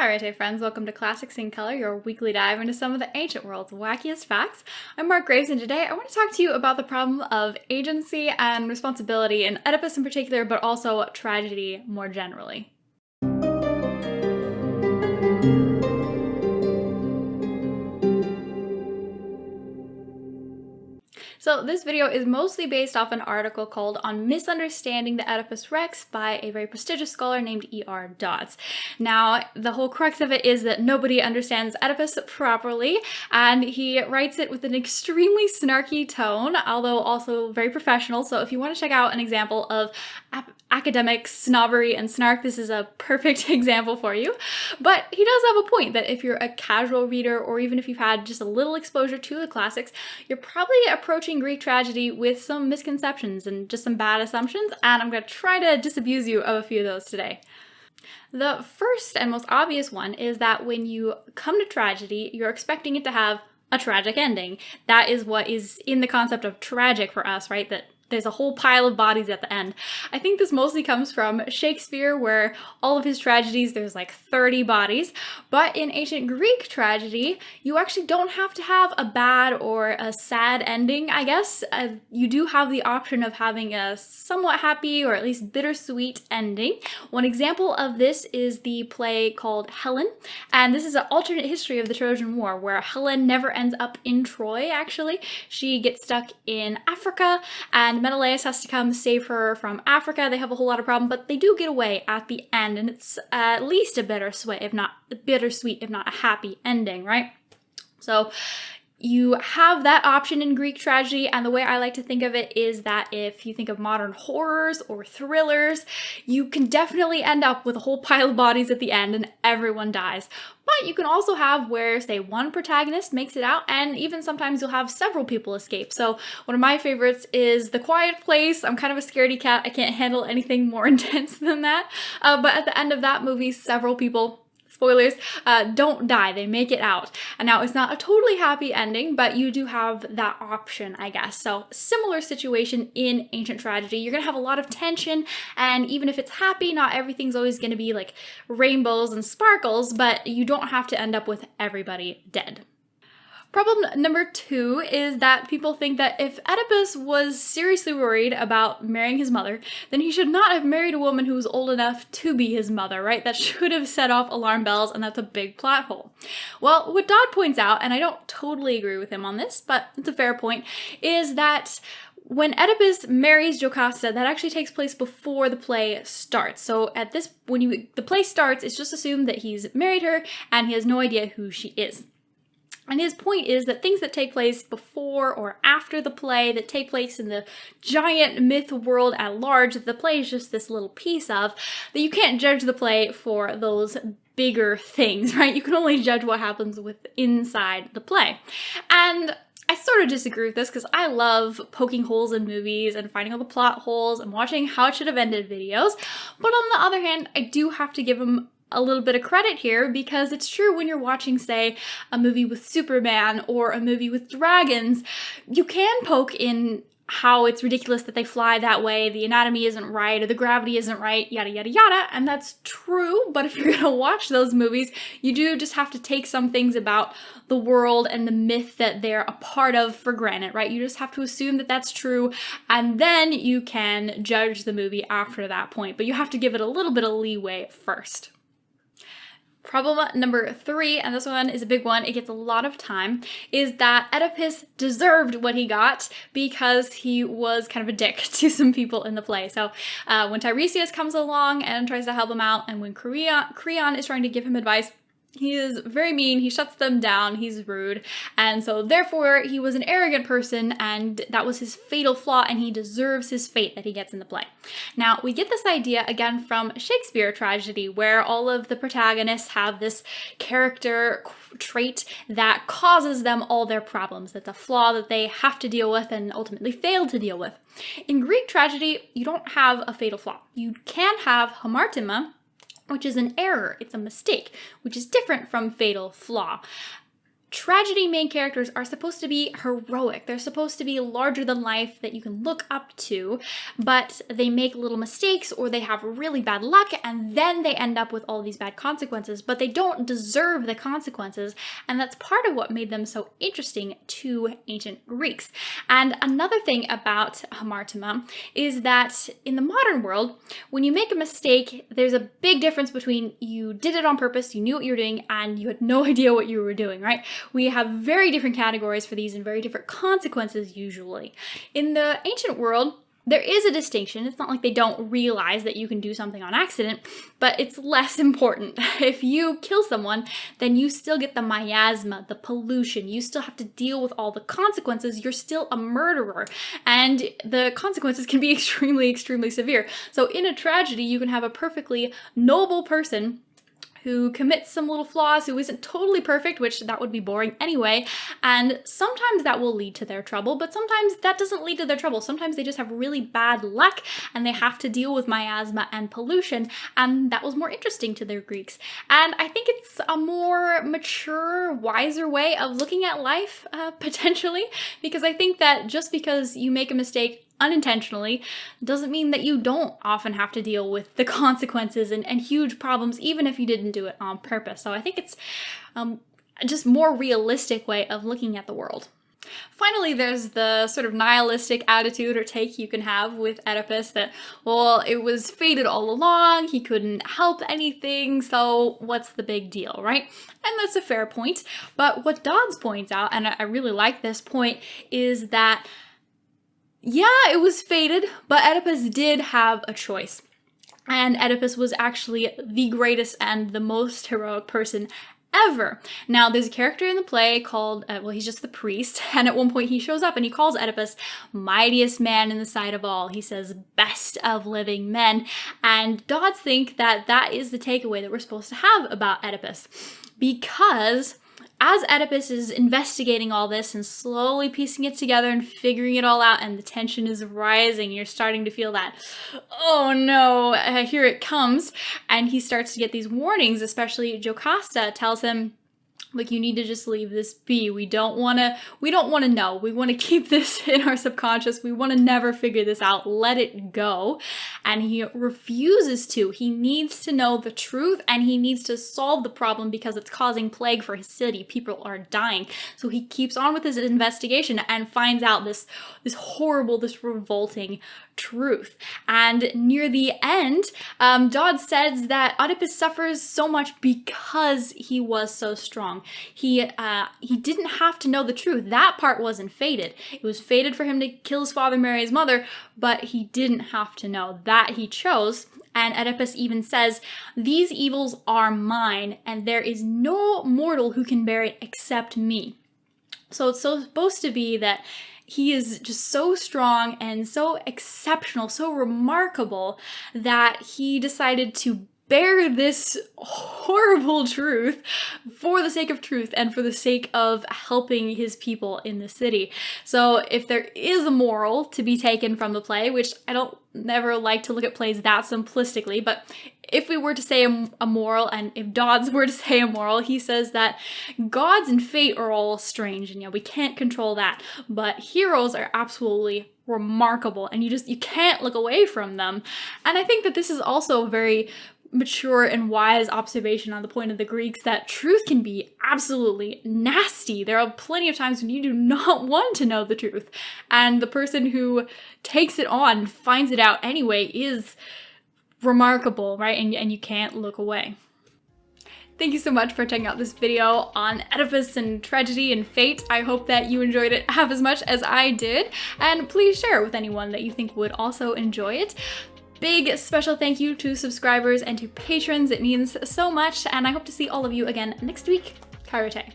Alright, friends, welcome to Classics in Color, your weekly dive into some of the ancient world's wackiest facts. I'm Marc Graves, and today I want to talk to you about the problem of agency and responsibility in Oedipus in particular, but also tragedy more generally. So this video is mostly based off an article called On Misunderstanding the Oedipus Rex by a very prestigious scholar named E.R. Dodds. Now, the whole crux of it is that nobody understands Oedipus properly, and he writes it with an extremely snarky tone, although also very professional. So if you want to check out an example of academic snobbery and snark, this is a perfect example for you. But he does have a point that if you're a casual reader, or even if you've had just a little exposure to the classics, you're probably approaching Greek tragedy with some misconceptions and just some bad assumptions, and I'm going to try to disabuse you of a few of those today. The first and most obvious one is that when you come to tragedy, you're expecting it to have a tragic ending. That is what is in the concept of tragic for us, right? That there's a whole pile of bodies at the end. I think this mostly comes from Shakespeare, where all of his tragedies, there's like 30 bodies. But in ancient Greek tragedy, you actually don't have to have a bad or a sad ending, I guess. You do have the option of having a somewhat happy or at least bittersweet ending. One example of this is the play called Helen. And this is an alternate history of the Trojan War, where Helen never ends up in Troy, actually. She gets stuck in Africa, and Menelaus has to come save her from Africa. They have a whole lot of problems, but they do get away at the end, and it's at least a bittersweet, if not a happy ending, right? So you have that option in Greek tragedy, and the way I like to think of it is that if you think of modern horrors or thrillers, you can definitely end up with a whole pile of bodies at the end and everyone dies. But you can also have where, say, one protagonist makes it out, and even sometimes you'll have several people escape. So one of my favorites is The Quiet Place. I'm kind of a scaredy cat. I can't handle anything more intense than that. But at the end of that movie, several people, spoilers, don't die. They make it out. And now it's not a totally happy ending, but you do have that option, I guess. So similar situation in ancient tragedy. You're going to have a lot of tension, and even if it's happy, not everything's always going to be like rainbows and sparkles, but you don't have to end up with everybody dead. Problem number two is that people think that if Oedipus was seriously worried about marrying his mother, then he should not have married a woman who was old enough to be his mother, right? That should have set off alarm bells, and that's a big plot hole. Well, what Dodd points out, and I don't totally agree with him on this, but it's a fair point, is that when Oedipus marries Jocasta, that actually takes place before the play starts. So at this, when the play starts, it's just assumed that he's married her and he has no idea who she is. And his point is that things that take place before or after the play, that take place in the giant myth world at large, that the play is just this little piece of, that you can't judge the play for those bigger things, right? You can only judge what happens inside the play. And I sort of disagree with this because I love poking holes in movies and finding all the plot holes and watching how it should have ended videos. But on the other hand, I do have to give him a little bit of credit here, because it's true when you're watching, say, a movie with Superman or a movie with dragons, you can poke in how it's ridiculous that they fly that way, the anatomy isn't right, or the gravity isn't right, yada yada yada, and that's true. But if you're gonna watch those movies, you do just have to take some things about the world and the myth that they're a part of for granted, right? You just have to assume that that's true, and then you can judge the movie after that point, but you have to give it a little bit of leeway first. Problem number three, and this one is a big one, it gets a lot of time, is that Oedipus deserved what he got because he was kind of a dick to some people in the play. So when Tiresias comes along and tries to help him out, and when Creon is trying to give him advice, he is very mean, he shuts them down, he's rude, and so therefore he was an arrogant person, and that was his fatal flaw, and he deserves his fate that he gets in the play. Now, we get this idea again from Shakespeare tragedy, where all of the protagonists have this character trait that causes them all their problems. That's a flaw that they have to deal with and ultimately fail to deal with. In Greek tragedy, you don't have a fatal flaw. You can have hamartima, which is an error, it's a mistake, which is different from fatal flaw. tragedy main characters are supposed to be heroic. They're supposed to be larger than life that you can look up to, but they make little mistakes or they have really bad luck and then they end up with all these bad consequences, but they don't deserve the consequences. And that's part of what made them so interesting to ancient Greeks. And another thing about hamartia is that in the modern world, when you make a mistake, there's a big difference between you did it on purpose, you knew what you were doing, and you had no idea what you were doing, right? We have very different categories for these and very different consequences usually. In the ancient world, there is a distinction. It's not like they don't realize that you can do something on accident, but it's less important. If you kill someone, then you still get the miasma, the pollution. You still have to deal with all the consequences. You're still a murderer, and the consequences can be extremely, extremely severe. So in a tragedy, you can have a perfectly noble person who commits some little flaws, who isn't totally perfect, which that would be boring anyway, and sometimes that will lead to their trouble, but sometimes that doesn't lead to their trouble. Sometimes they just have really bad luck and they have to deal with miasma and pollution, and that was more interesting to their Greeks. And I think it's a more mature, wiser way of looking at life, potentially, because I think that just because you make a mistake unintentionally doesn't mean that you don't often have to deal with the consequences and huge problems, even if you didn't do it on purpose. So I think it's just more realistic way of looking at the world. Finally, there's the sort of nihilistic attitude or take you can have with Oedipus that, well, it was fated all along, he couldn't help anything, so what's the big deal, right? And that's a fair point. But what Dodds points out, and I really like this point, is that yeah, it was fated, but Oedipus did have a choice. And Oedipus was actually the greatest and the most heroic person ever. Now, there's a character in the play called, well, he's just the priest, and at one point he shows up and he calls Oedipus mightiest man in the sight of all. He says best of living men, and Dodds think that that is the takeaway that we're supposed to have about Oedipus, because as Oedipus is investigating all this and slowly piecing it together and figuring it all out, and the tension is rising, you're starting to feel that, oh no, here it comes, and he starts to get these warnings, especially Jocasta tells him, like, you need to just leave this be. We don't want to know. We want to keep this in our subconscious. We want to never figure this out. Let it go. And he refuses to. He needs to know the truth, and he needs to solve the problem because it's causing plague for his city. People are dying. So he keeps on with his investigation and finds out this horrible, this revolting truth. And near the end, Dodds says that Oedipus suffers so much because he was so strong. He didn't have to know the truth. That part wasn't fated. It was fated for him to kill his father, marry his mother, but he didn't have to know. That he chose. And Oedipus even says, these evils are mine, and there is no mortal who can bear it except me. So it's supposed to be that he is just so strong and so exceptional, so remarkable, that he decided to bear this horrible truth for the sake of truth and for the sake of helping his people in the city. So if there is a moral to be taken from the play, which I don't never like to look at plays that simplistically, but if we were to say a moral, and if Dodds were to say a moral, he says that gods and fate are all strange, and we can't control that, but heroes are absolutely remarkable, and you can't look away from them. And I think that this is also a very mature and wise observation on the point of the Greeks that truth can be absolutely nasty. There are plenty of times when you do not want to know the truth, and the person who takes it on, finds it out anyway, is remarkable, right? And you can't look away. Thank you so much for checking out this video on Oedipus and tragedy and fate. I hope that you enjoyed it half as much as I did, and please share it with anyone that you think would also enjoy it. Big special thank you to subscribers and to patrons. It means so much, and I hope to see all of you again next week. Karate.